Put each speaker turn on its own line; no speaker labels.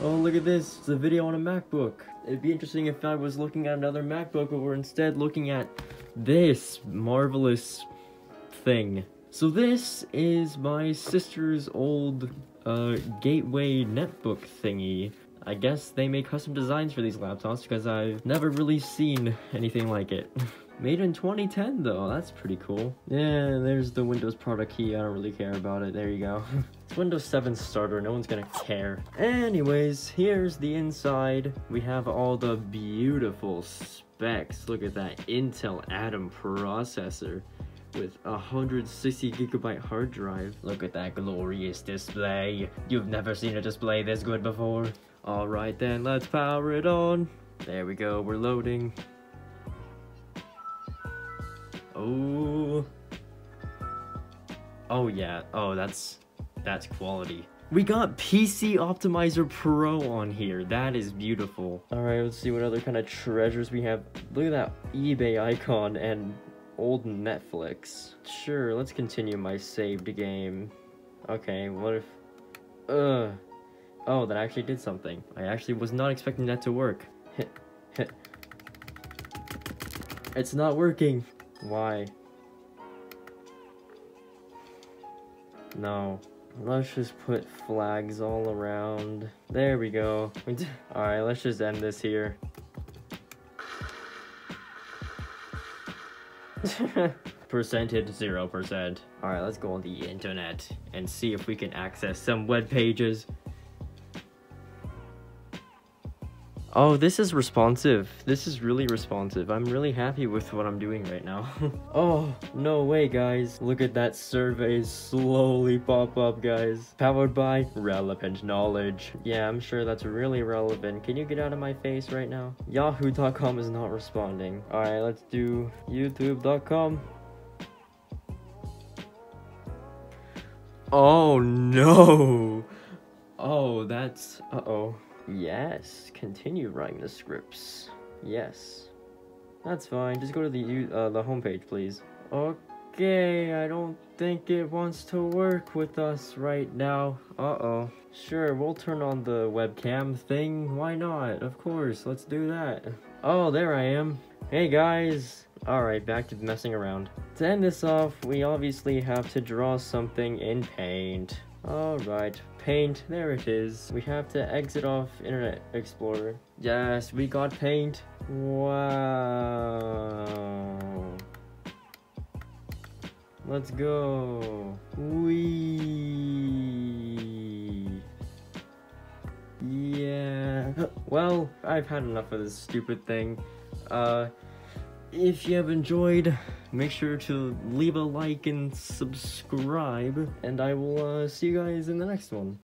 Oh, look at this. It's a video on a MacBook. It'd be interesting if I was looking at another MacBook, but we're instead looking at this marvelous thing. So this is my sister's old Gateway Netbook thingy. I guess they make custom designs for these laptops because I've never really seen anything like it. Made in 2010 though, that's pretty cool. Yeah, there's the Windows product key, I don't really care about it, there you go. It's Windows 7 starter, no one's gonna care. Anyways, here's the inside. We have all the beautiful specs. Look at that Intel Atom processor with a 160GB hard drive. Look at that glorious display. You've never seen a display this good before. Alright then, let's power it on. There we go, we're loading. Oh yeah, oh that's quality. We got PC Optimizer Pro on here, that is beautiful. Alright, let's see what other kind of treasures we have. Look at that eBay icon and old Netflix. Sure, let's continue my saved game. Okay, what if... Oh, that actually did something. I actually was not expecting that to work. It's not working. Why? No. Let's just put flags all around. There we go. Alright, let's just end this here. Percentage 0%. Alright, let's go on the internet and see if we can access some web pages. Oh, this is responsive. This is really responsive. I'm really happy with what I'm doing right now. Oh, no way, guys. Look at that survey slowly pop up, guys. Powered by relevant knowledge. Yeah, I'm sure that's really relevant. Can you get out of my face right now? Yahoo.com is not responding. Alright, let's do YouTube.com. Oh, no. Oh, that's... Uh-oh. Yes, continue writing the scripts. Yes, that's fine. Just go to the homepage, please. Okay, I don't think it wants to work with us right now. Uh-oh. Sure, we'll turn on the webcam thing. Why not? Of course, let's do that. Oh, there I am. Hey guys. Alright, back to messing around. To end this off, we obviously have to draw something in Paint. Alright, Paint, there it is. We have to exit off Internet Explorer. Yes, we got Paint. Wow. Let's go. Whee. Yeah. Well, I've had enough of this stupid thing. If you have enjoyed, make sure to leave a like and subscribe, and I will see you guys in the next one.